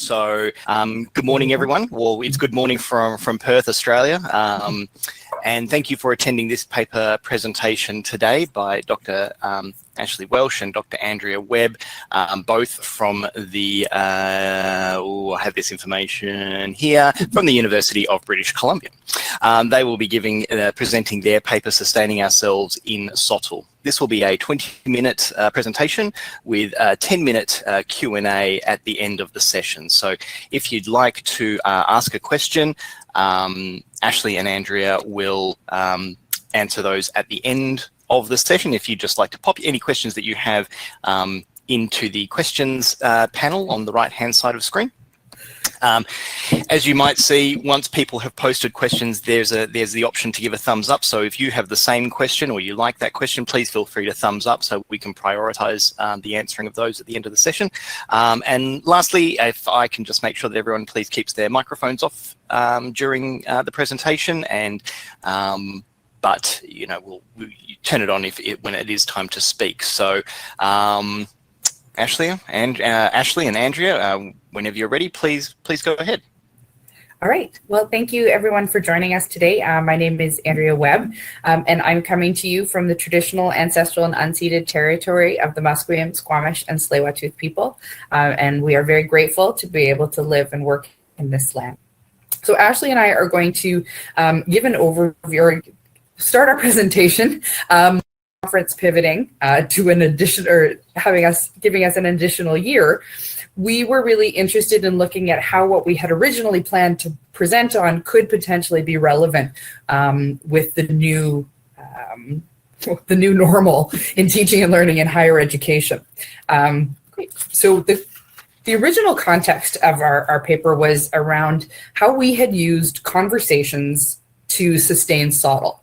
Good morning, everyone. Well, it's good morning from Perth, Australia. And thank you for attending this paper presentation today by Dr. Ashley Welsh and Dr. Andrea Webb, both from the, I have this information here, from the University of British Columbia. They will be presenting their paper, Sustaining Ourselves in SoTL. This will be a 20-minute presentation with a 10-minute Q&A at the end of the session. So if you'd like to ask a question, Ashley and Andrea will answer those at the end of the session. If you'd just like to pop any questions that you have into the questions panel on the right-hand side of the screen. As you might see, once people have posted questions, there's the option to give a thumbs up. So if you have the same question or you like that question, please feel free to thumbs up so we can prioritize the answering of those at the end of the session. And lastly, if I can just make sure that everyone please keeps their microphones off during the presentation, and but you know, we'll turn it on when it is time to speak. So Ashley and Andrea, whenever you're ready, please go ahead. All right. Well, thank you everyone for joining us today. My name is Andrea Webb, and I'm coming to you from the traditional, ancestral, and unceded territory of the Musqueam, Squamish, and Tsleil-Waututh people. And we are very grateful to be able to live and work in this land. So Ashley and I are going to give an overview, or start our presentation. Conference pivoting to an addition, or giving us an additional year, we were really interested in looking at how what we had originally planned to present on could potentially be relevant with the new normal in teaching and learning in higher education. So the original context of our paper was around how we had used conversations to sustain SoTL.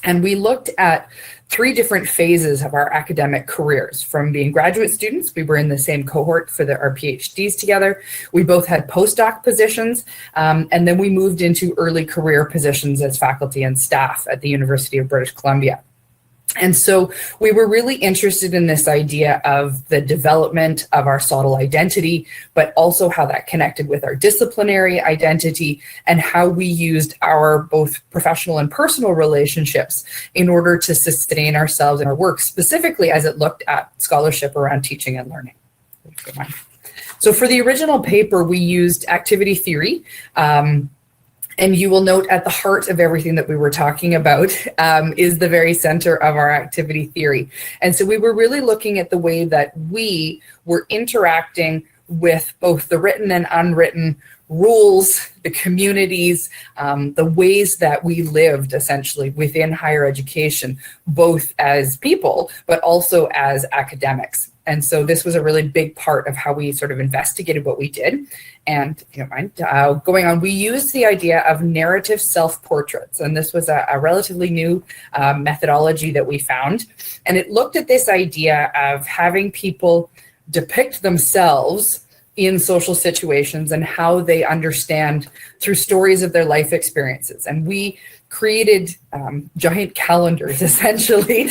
And we looked at 3 different phases of our academic careers. From being graduate students, we were in the same cohort for our PhDs together. We both had postdoc positions, and then we moved into early career positions as faculty and staff at the University of British Columbia. And so we were really interested in this idea of the development of our SoTL identity, but also how that connected with our disciplinary identity and how we used our both professional and personal relationships in order to sustain ourselves in our work, specifically as it looked at scholarship around teaching and learning. So for the original paper, we used activity theory. And you will note at the heart of everything that we were talking about is the very center of our activity theory. And so we were really looking at the way that we were interacting with both the written and unwritten rules, the communities, the ways that we lived essentially within higher education, both as people, but also as academics. And so this was a really big part of how we sort of investigated what we did. And if you don't mind going on, we used the idea of narrative self-portraits. And this was a relatively new methodology that we found. And it looked at this idea of having people depict themselves in social situations and how they understand through stories of their life experiences. And we created giant calendars, essentially,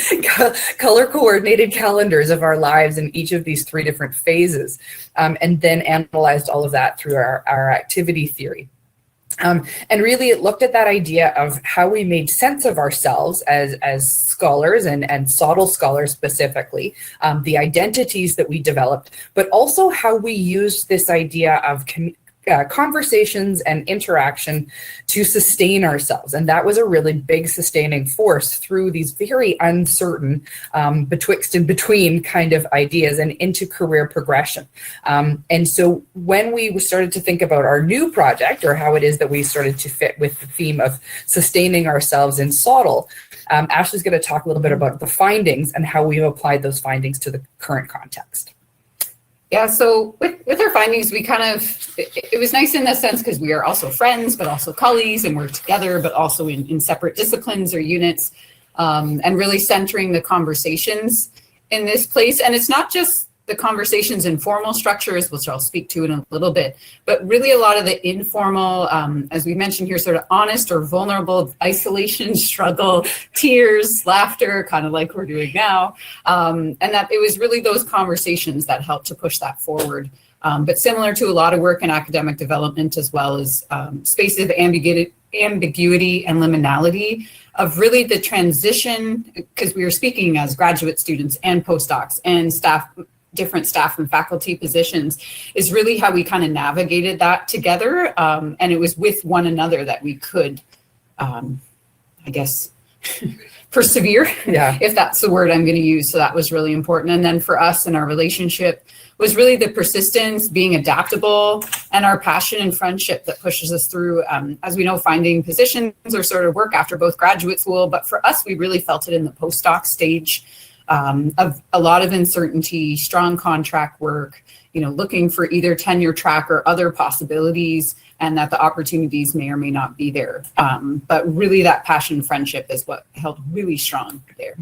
color-coordinated calendars of our lives in each of these 3 different phases, and then analyzed all of that through our activity theory. And really it looked at that idea of how we made sense of ourselves as scholars and SoTL scholars specifically, the identities that we developed, but also how we used this idea of conversations and interaction to sustain ourselves. And that was a really big sustaining force through these very uncertain betwixt and between kind of ideas and into career progression. And so when we started to think about our new project, or how it is that we started to fit with the theme of sustaining ourselves in SoTL, Ashley's going to talk a little bit about the findings and how we've applied those findings to the current context. Yeah, so with our findings, we kind of, it was nice in the sense because we are also friends, but also colleagues, and we're together, but also in separate disciplines or units, and really centering the conversations in this place. And it's not just the conversations in formal structures, which I'll speak to in a little bit, but really a lot of the informal, as we mentioned here, sort of honest or vulnerable isolation, struggle, tears, laughter, kind of like we're doing now. And that it was really those conversations that helped to push that forward but similar to a lot of work in academic development, as well as spaces of ambiguity and liminality of really the transition, because we were speaking as graduate students and postdocs and staff, different staff and faculty positions, is really how we kind of navigated that together. And it was with one another that we could, I guess, persevere, if that's the word I'm going to use. So that was really important. And then for us in our relationship was really the persistence, being adaptable, and our passion and friendship that pushes us through, as we know, finding positions or sort of work after both graduate school. But for us, we really felt it in the postdoc stage of a lot of uncertainty, strong contract work, looking for either tenure track or other possibilities, and that the opportunities may or may not be there. But really that passion and friendship is what held really strong there.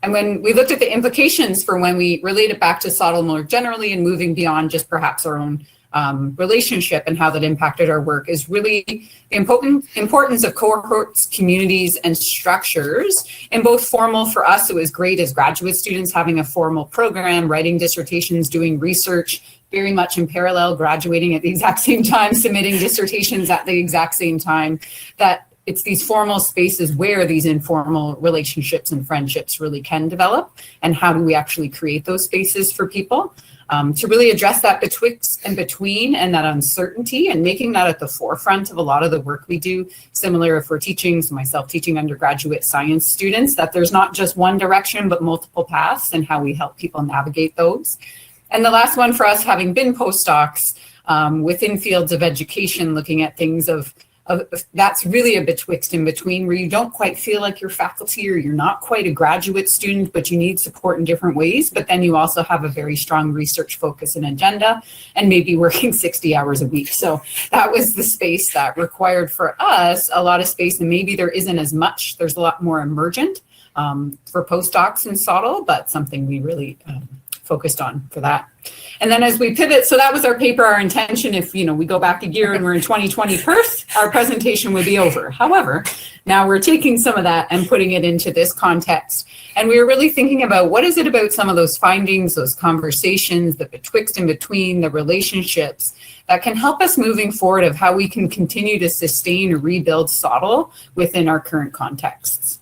And when we looked at the implications for when we relate it back to SoTL more generally and moving beyond just perhaps our own relationship and how that impacted our work, is really the importance of cohorts, communities, and structures. In both formal, for us, it was great as graduate students having a formal program, writing dissertations, doing research, very much in parallel, graduating at the exact same time, submitting dissertations at the exact same time, that it's these formal spaces where these informal relationships and friendships really can develop. And how do we actually create those spaces for people to really address that betwixt and between and that uncertainty, and making that at the forefront of a lot of the work we do. Similar if we're teaching, so myself teaching undergraduate science students, that there's not just one direction, but multiple paths, and how we help people navigate those. And the last one for us, having been postdocs within fields of education, looking at things of that's really a betwixt and between, where you don't quite feel like you're faculty or you're not quite a graduate student, but you need support in different ways. But then you also have a very strong research focus and agenda, and maybe working 60 hours a week. So that was the space that required for us a lot of space, and maybe there isn't as much. There's a lot more emergent for postdocs in SoTL, but something we really focused on for that. And then as we pivot, so that was our paper. Our intention, if we go back a year and we're in 2020 Perth, our presentation would be over. However, now we're taking some of that and putting it into this context. And we were really thinking about what is it about some of those findings, those conversations, the betwixt and between, the relationships that can help us moving forward of how we can continue to sustain or rebuild SoTL within our current contexts.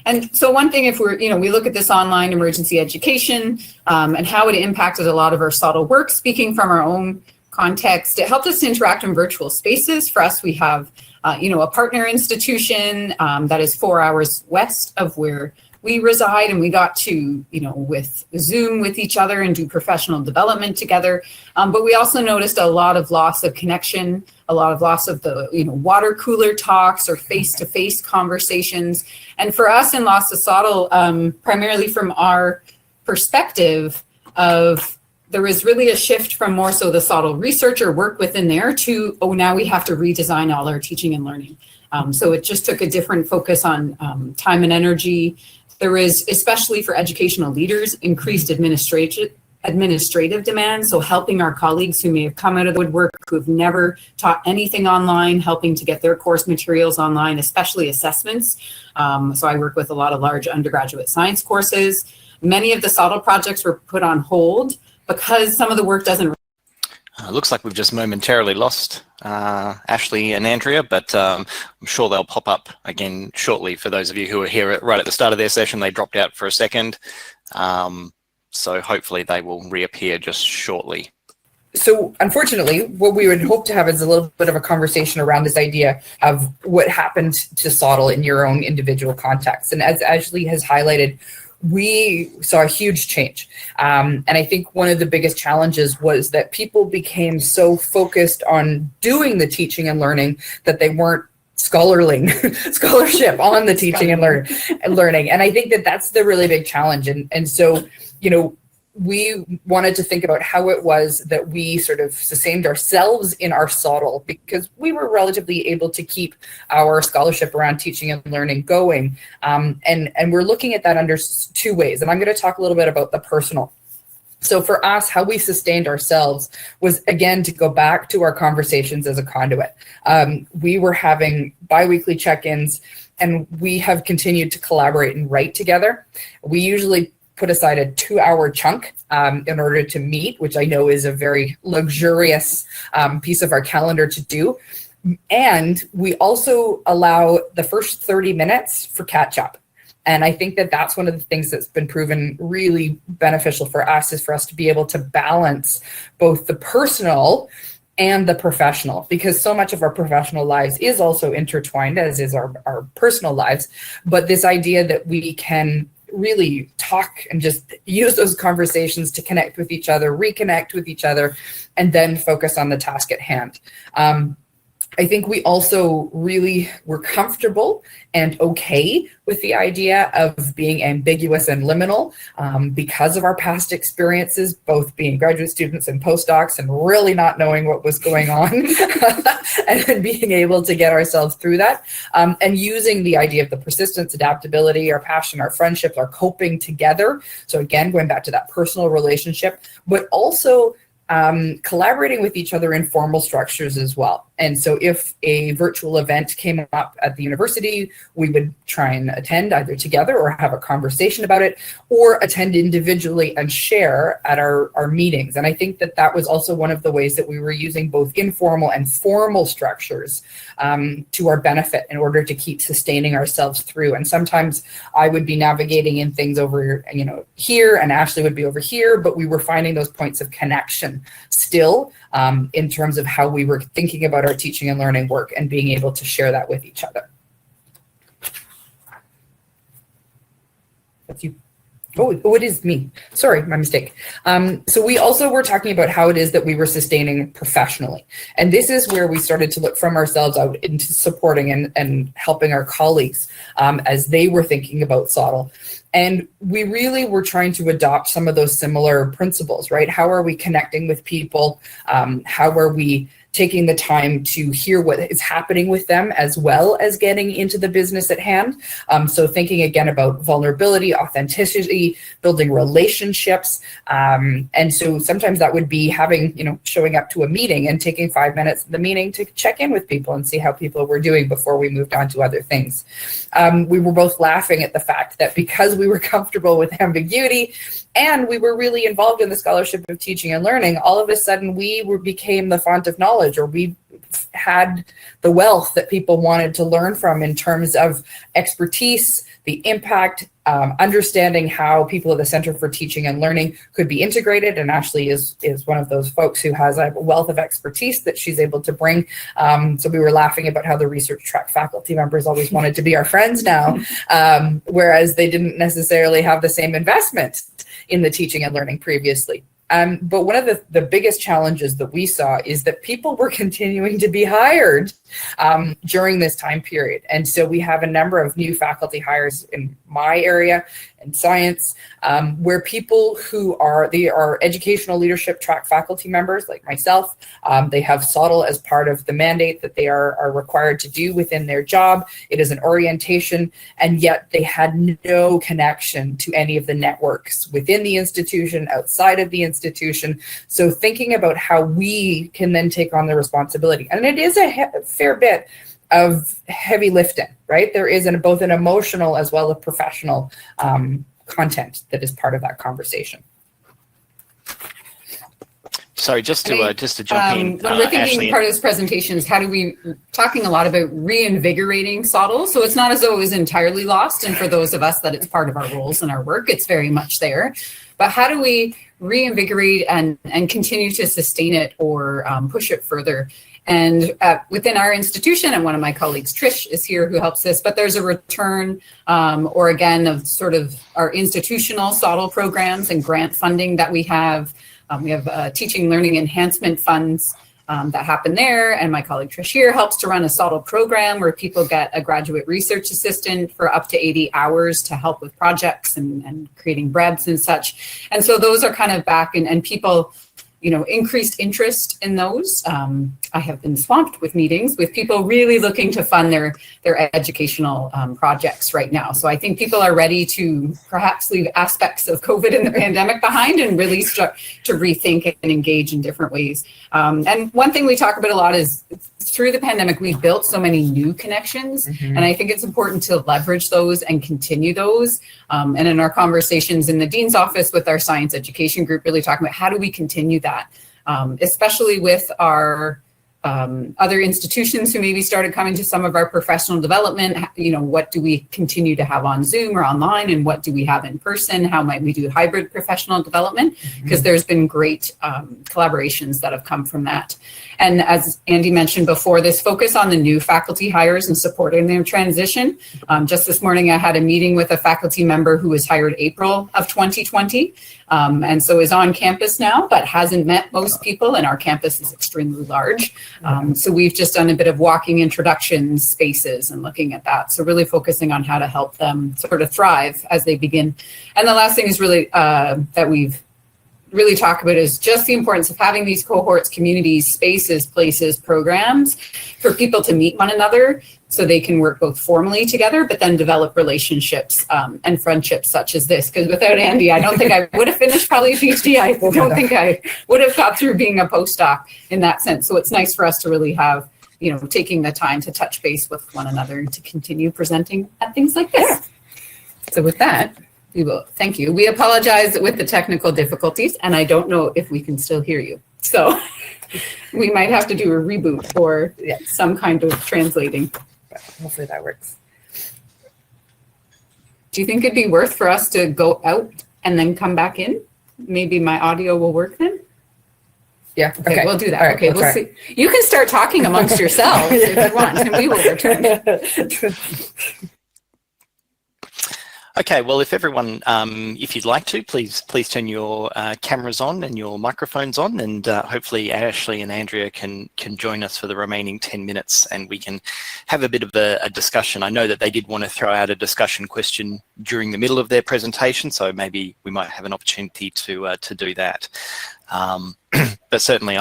And so one thing, if we're, we look at this online emergency education and how it impacted a lot of our SoTL work, speaking from our own context, it helped us to interact in virtual spaces. For us, we have, a partner institution that is 4 hours west of where we reside, and we got to, with Zoom with each other and do professional development together. But we also noticed a lot of loss of connection, a lot of loss of the, water cooler talks or face-to-face conversations. And for us in Loss to SoTL, primarily from our perspective of, there was really a shift from more so the SoTL researcher work within there to, now we have to redesign all our teaching and learning. So it just took a different focus on time and energy. There is, especially for educational leaders, increased administrative demands. So helping our colleagues who may have come out of the woodwork, who have never taught anything online, helping to get their course materials online, especially assessments. So I work with a lot of large undergraduate science courses. Many of the SoTL projects were put on hold because some of the work doesn't. Looks like we've just momentarily lost Ashley and Andrea, but I'm sure they'll pop up again shortly. For those of you who are here right at the start of their session, they dropped out for a second. So hopefully they will reappear just shortly. So unfortunately, what we would hope to have is a little bit of a conversation around this idea of what happened to SoTL in your own individual context. And as Ashley has highlighted, we saw a huge change. And I think one of the biggest challenges was that people became so focused on doing the teaching and learning that they weren't scholarship on the teaching and learning. And I think that that's the really big challenge. And so, we wanted to think about how it was that we sort of sustained ourselves in our SoTL, because we were relatively able to keep our scholarship around teaching and learning going. And we're looking at that under two ways. And I'm going to talk a little bit about the personal. So for us, how we sustained ourselves was, again, to go back to our conversations as a conduit. We were having biweekly check-ins, and we have continued to collaborate and write together. We usually put aside a 2-hour chunk in order to meet, which I know is a very luxurious piece of our calendar to do. And we also allow the first 30 minutes for catch up. And I think that that's one of the things that's been proven really beneficial for us, is for us to be able to balance both the personal and the professional, because so much of our professional lives is also intertwined, as is our personal lives. But this idea that we can really talk and just use those conversations to connect with each other, reconnect with each other, and then focus on the task at hand. I think we also really were comfortable and okay with the idea of being ambiguous and liminal because of our past experiences, both being graduate students and postdocs and really not knowing what was going on and then being able to get ourselves through that, and using the idea of the persistence, adaptability, our passion, our friendships, our coping together. So again, going back to that personal relationship, but also collaborating with each other in formal structures as well. And so if a virtual event came up at the university, we would try and attend either together or have a conversation about it, or attend individually and share at our meetings. And I think that that was also one of the ways that we were using both informal and formal structures to our benefit in order to keep sustaining ourselves through. And sometimes I would be navigating in things over, here, and Ashley would be over here, but we were finding those points of connection still in terms of how we were thinking about our teaching and learning work and being able to share that with each other. That's you. Oh, it is me. Sorry, my mistake. So we also were talking about how it is that we were sustaining professionally. And this is where we started to look from ourselves out into supporting and helping our colleagues as they were thinking about SoTL. And we really were trying to adopt some of those similar principles, right? How are we connecting with people? How are we taking the time to hear what is happening with them, as well as getting into the business at hand? So thinking again about vulnerability, authenticity, building relationships. And so sometimes that would be having, showing up to a meeting and taking 5 minutes in the meeting to check in with people and see how people were doing before we moved on to other things. We were both laughing at the fact that because we were comfortable with ambiguity and we were really involved in the scholarship of teaching and learning, all of a sudden we became the font of knowledge, or we had the wealth that people wanted to learn from in terms of expertise, the impact, understanding how people at the Center for Teaching and Learning could be integrated. And Ashley is one of those folks who has a wealth of expertise that she's able to bring. So we were laughing about how the research track faculty members always wanted to be our friends now, whereas they didn't necessarily have the same investment in the teaching and learning previously. But one of the biggest challenges that we saw is that people were continuing to be hired during this time period. And so we have a number of new faculty hires in my area in science, where people who are educational leadership track faculty members like myself. They have SoTL as part of the mandate that they are required to do within their job. It is an orientation, and yet they had no connection to any of the networks within the institution, outside of the institution. So thinking about how we can then take on the responsibility. And it is a fair bit of heavy lifting, right? There is both an emotional as well as professional content that is part of that conversation. Sorry, just to jump in. When we're thinking Ashley, part of this presentation is talking a lot about reinvigorating SoTL. So it's not as though it was entirely lost. And for those of us that it's part of our roles and our work, it's very much there. But how do we reinvigorate and continue to sustain it or push it further? And within our institution, and one of my colleagues, Trish, is here who helps us, but there's a return or again of sort of our institutional SoTL programs and grant funding that we have. We have teaching learning enhancement funds that happen there. And my colleague Trish here helps to run a SoTL program where people get a graduate research assistant for up to 80 hours to help with projects and creating BREBs and such. And so those are kind of back and people, increased interest in those. I have been swamped with meetings with people really looking to fund their educational projects right now. So I think people are ready to perhaps leave aspects of COVID and the pandemic behind and really start to rethink and engage in different ways. And one thing we talk about a lot is through the pandemic, we've built so many new connections, and I think it's important to leverage those and continue those. And in our conversations in the Dean's office with our science education group, really talking about how do we continue that, especially with our other institutions who maybe started coming to some of our professional development. You know, what do we continue to have on Zoom or online, and what do we have in person? How might we do hybrid professional development? Because there's been great collaborations that have come from that. And as Andy mentioned before, this focus on the new faculty hires and supporting their transition. Just this morning, I had a meeting with a faculty member who was hired April of 2020, and so is on campus now, but hasn't met most people, and our campus is extremely large. So we've just done a bit of walking introduction spaces and looking at that. So really focusing on how to help them sort of thrive as they begin. And the last thing is really that we've really talk about is just the importance of having these cohorts, communities, spaces, places, programs for people to meet one another so they can work both formally together, but then develop relationships and friendships such as this. Because without Andy, I don't think I would have finished probably a PhD. I don't think I would have got through being a postdoc in that sense. So it's nice for us to really have, you know, taking the time to touch base with one another and to continue presenting at things like this. Yeah. So with that, we will. Thank you. We apologize with the technical difficulties, and I don't know if we can still hear you. So we might have to do a reboot or some kind of translating. But hopefully that works. Do you think it'd be worth for us to go out and then come back in? Maybe my audio will work then? Yeah. Okay, we'll do that. All right, okay, we'll see. You can start talking amongst yourselves if you want, and we will return. Okay, well, if everyone, if you'd like to, please turn your cameras on and your microphones on, and hopefully Ashley and Andrea can join us for the remaining 10 minutes, and we can have a bit of a discussion. I know that they did want to throw out a discussion question during the middle of their presentation, so maybe we might have an opportunity to do that. But certainly,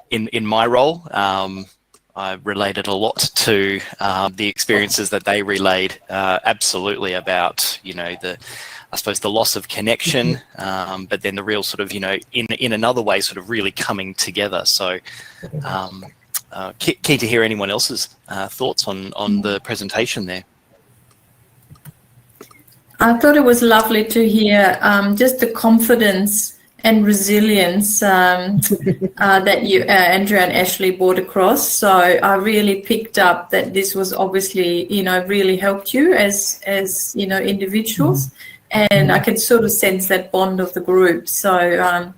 in my role, I related a lot to the experiences that they relayed, absolutely about, you know, I suppose the loss of connection, but then the real sort of, you know, in another way, sort of really coming together. So keen to hear anyone else's thoughts on the presentation there. I thought it was lovely to hear just the confidence and resilience that you, Andrea and Ashley, brought across. So I really picked up that this was obviously, you know, really helped you as you know, individuals, and I could sort of sense that bond of the group. So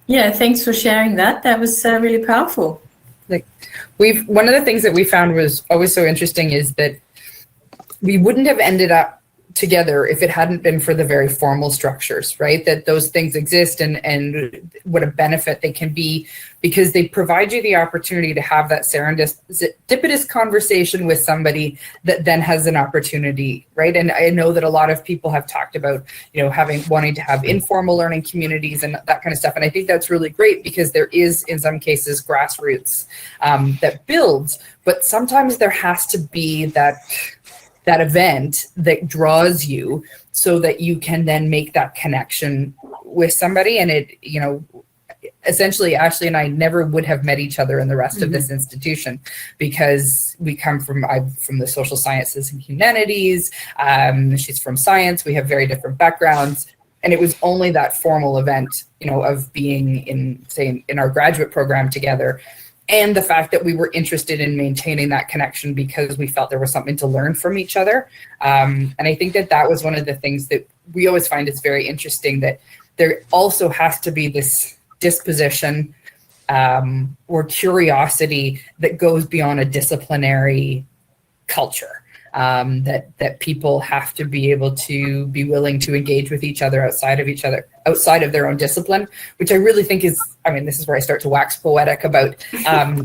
yeah, thanks for sharing that. That was really powerful. Like one of the things that we found was always so interesting is that we wouldn't have ended up together if it hadn't been for the very formal structures, right? That those things exist and what a benefit they can be, because they provide you the opportunity to have that serendipitous conversation with somebody that then has an opportunity, right? And I know that a lot of people have talked about, you know, wanting to have informal learning communities and that kind of stuff. And I think that's really great because there is, in some cases, grassroots that builds, but sometimes there has to be that event that draws you so that you can then make that connection with somebody. And it, you know, essentially Ashley and I never would have met each other in the rest of this institution because we come from the social sciences and humanities. She's from science. We have very different backgrounds. And it was only that formal event, you know, of being in our graduate program together, and the fact that we were interested in maintaining that connection because we felt there was something to learn from each other. And I think that was one of the things that we always find is very interesting, that there also has to be this disposition or curiosity that goes beyond a disciplinary culture. That people have to be able to be willing to engage with each other, outside of their own discipline, which I really think is, I mean, this is where I start to wax poetic about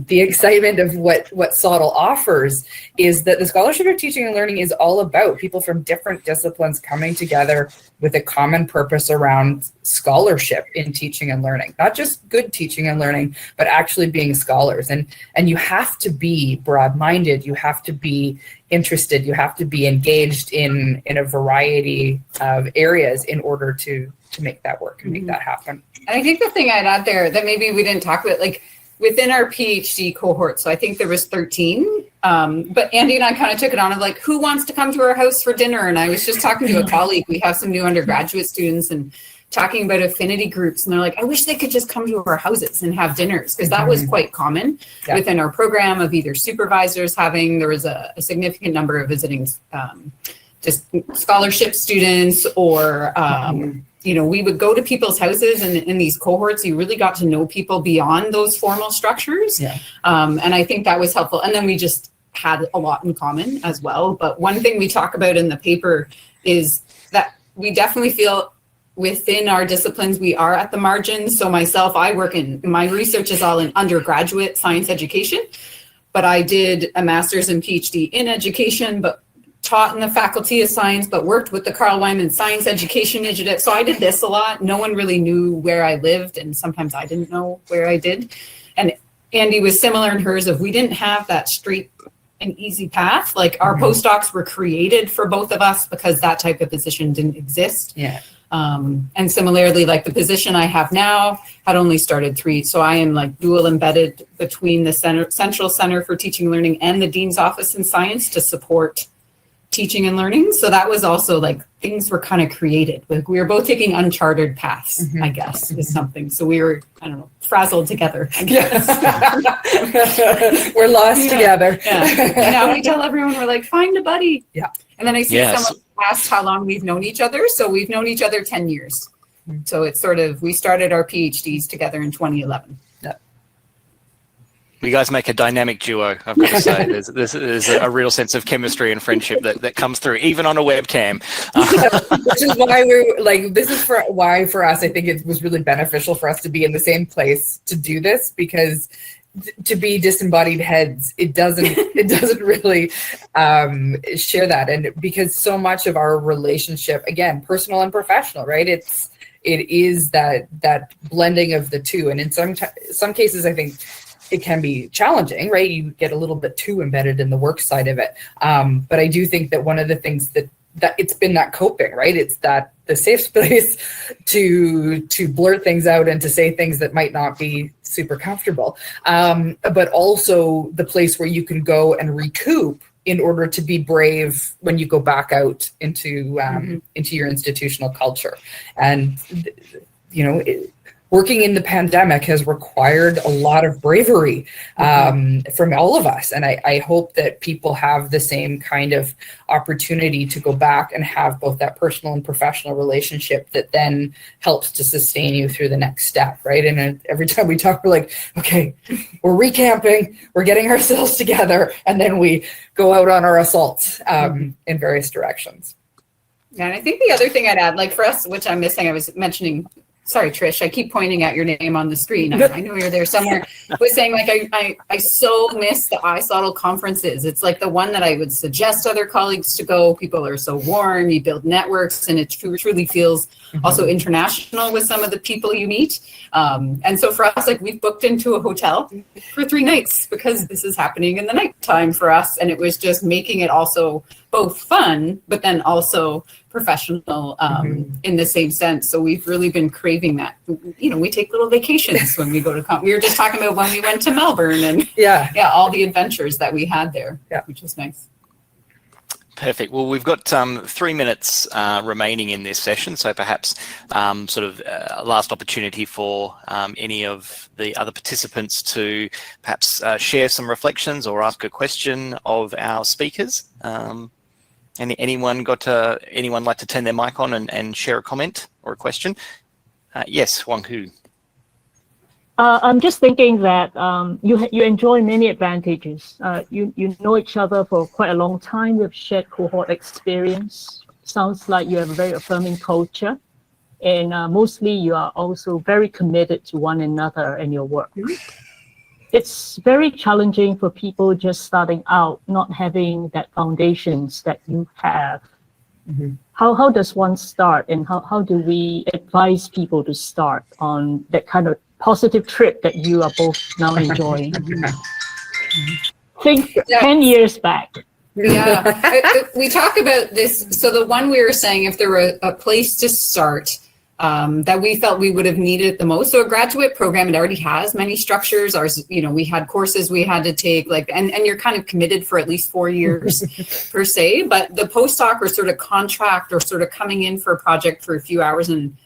the excitement of what SoTL offers, is that the Scholarship of Teaching and Learning is all about people from different disciplines coming together with a common purpose around scholarship in teaching and learning, not just good teaching and learning, but actually being scholars. And you have to be broad-minded, you have to be interested, you have to be engaged in a variety of areas in order to make that work and make that happen. And I think the thing I'd add there that maybe we didn't talk about, like, within our PhD cohort, so I think there was 13, but Andy and I kind of took it on of like, who wants to come to our house for dinner? And I was just talking to a colleague, we have some new undergraduate students, and talking about affinity groups, and they're like, I wish they could just come to our houses and have dinners, because that was quite common within our program of either supervisors having, there was a significant number of visiting just scholarship students, or we would go to people's houses, and in these cohorts, you really got to know people beyond those formal structures. And I think that was helpful. And then we just had a lot in common as well. But one thing we talk about in the paper is that we definitely feel within our disciplines, we are at the margins. So myself, my research is all in undergraduate science education, but I did a master's and PhD in education, but taught in the faculty of science, but worked with the Carl Wyman Science Education Initiative. So I did this a lot. No one really knew where I lived, and sometimes I didn't know where I did. And Andy was similar in hers of, we didn't have that straight and easy path. Like our postdocs were created for both of us because that type of position didn't exist. And similarly, like the position I have now had only started 3. So I am like dual embedded between the Central Center for Teaching and Learning and the Dean's Office in Science to support teaching and learning. So that was also like things were kind of created. Like we were both taking uncharted paths, I guess, is something. So we were, I don't know, frazzled together, I guess. We're lost together. And now we tell everyone, we're like, find a buddy. And then I see someone asked how long we've known each other. So we've known each other 10 years. So it's sort of, we started our PhDs together in 2011. You guys make a dynamic duo, I've got to say. There's a real sense of chemistry and friendship that comes through, even on a webcam. Which is why we're like, this is why for us, I think it was really beneficial for us to be in the same place to do this, because to be disembodied heads, it doesn't really share that. And because so much of our relationship, again, personal and professional, right? It is that blending of the two. And in some cases, I think it can be challenging, right? You get a little bit too embedded in the work side of it. But I do think that one of the things that it's been that coping, right? It's that the safe space to blurt things out and to say things that might not be super comfortable. But also the place where you can go and recoup in order to be brave when you go back out into your institutional culture. And, working in the pandemic has required a lot of bravery from all of us. And I hope that people have the same kind of opportunity to go back and have both that personal and professional relationship that then helps to sustain you through the next step, right? And every time we talk, we're like, okay, we're recamping, we're getting ourselves together, and then we go out on our assaults in various directions. Yeah, and I think the other thing I'd add, like for us, which I'm missing, I was mentioning, sorry, Trish, I keep pointing at your name on the screen. I know you're there somewhere. I was saying, like, I so miss the ISSOTL conferences. It's like the one that I would suggest other colleagues to go. People are so warm, you build networks, and it truly feels also international with some of the people you meet. And so for us, like, we've booked into a hotel for 3 nights because this is happening in the nighttime for us. And it was just making it also both fun, but then also professional in the same sense. So we've really been craving that. We take little vacations when we go to we were just talking about when we went to Melbourne and all the adventures that we had there, which is nice. Perfect. Well, we've got 3 minutes remaining in this session, so perhaps sort of a last opportunity for any of the other participants to perhaps share some reflections or ask a question of our speakers. Anyone like to turn their mic on and share a comment or a question? Yes, Wang Hu. I'm just thinking that you enjoy many advantages. You know each other for quite a long time. You've shared cohort experience. Sounds like you have a very affirming culture. And mostly you are also very committed to one another and your work. It's very challenging for people just starting out, not having that foundations that you have. How does one start, and how do we advise people to start on that kind of positive trip that you are both now enjoying? Think 10 years back. Yeah, we talk about this. So the one we were saying, if there were a place to start, that we felt we would have needed the most. So a graduate program, it already has many structures. Ours, you know, we had courses we had to take, like, and you're kind of committed for at least 4 years per se, but the postdoc or sort of contract or sort of coming in for a project for a few hours and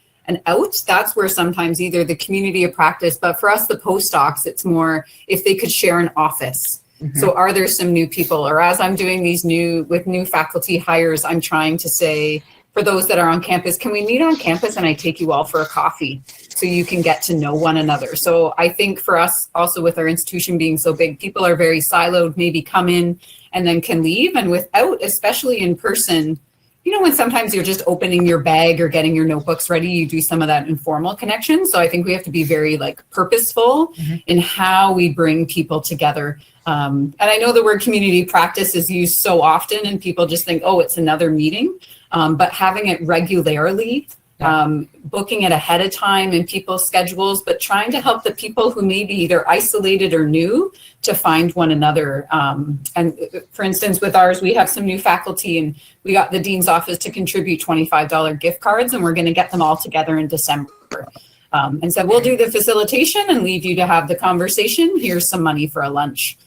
out, that's where sometimes either the community of practice, but for us, the postdocs, it's more if they could share an office. So are there some new people, or as I'm doing these new faculty hires, I'm trying to say, for those that are on campus, can we meet on campus and I take you all for a coffee so you can get to know one another? So I think for us also with our institution being so big, people are very siloed, maybe come in and then can leave. And without, especially in person, you know, when sometimes you're just opening your bag or getting your notebooks ready, you do some of that informal connection. So I think we have to be very like purposeful in how we bring people together. And I know the word community practice is used so often and people just think, oh, it's another meeting. But having it regularly, booking it ahead of time in people's schedules, but trying to help the people who may be either isolated or new to find one another. And for instance, with ours, we have some new faculty and we got the Dean's office to contribute $25 gift cards and we're going to get them all together in December. And so we'll do the facilitation and leave you to have the conversation. Here's some money for a lunch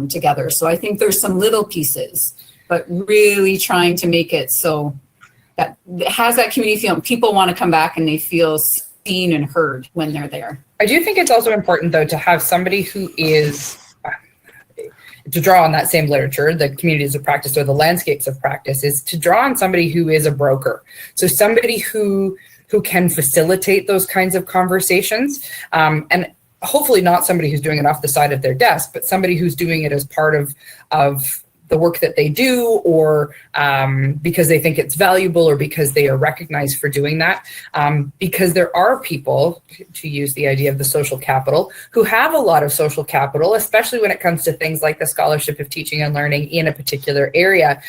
together. So I think there's some little pieces, but really trying to make it so that it has that community feel. People want to come back and they feel seen and heard when they're there. I do think it's also important, though, to have somebody who is, to draw on that same literature, the communities of practice or the landscapes of practice, is to draw on somebody who is a broker. So somebody who can facilitate those kinds of conversations, and hopefully not somebody who's doing it off the side of their desk, but somebody who's doing it as part of the work that they do, or because they think it's valuable, or because they are recognized for doing that. Because there are people, to use the idea of the social capital, who have a lot of social capital, especially when it comes to things like the scholarship of teaching and learning in a particular area.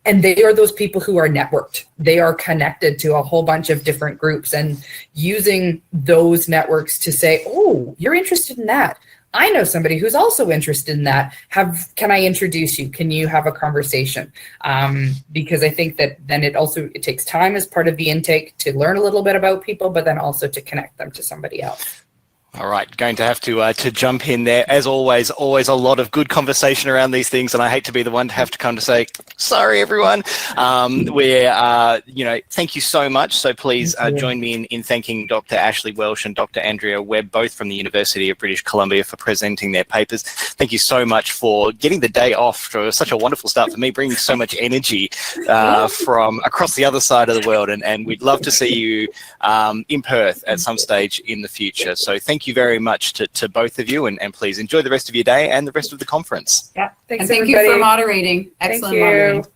And they are those people who are networked. They are connected to a whole bunch of different groups, and using those networks to say, oh, you're interested in that. I know somebody who's also interested in that. Can I introduce you? Can you have a conversation? Because I think that then it takes time as part of the intake to learn a little bit about people, but then also to connect them to somebody else. All right, going to have to jump in there. As always a lot of good conversation around these things, and I hate to be the one to have to come to say, sorry, everyone. Thank you so much. So please join me in thanking Dr. Ashley Welsh and Dr. Andrea Webb, both from the University of British Columbia, for presenting their papers. Thank you so much for getting the day off to such a wonderful start for me, bringing so much energy from across the other side of the world. And we'd love to see you in Perth at some stage in the future. So thank you very much to both of you, and please enjoy the rest of your day and the rest of the conference. Yeah, thank you for moderating. Excellent moderating.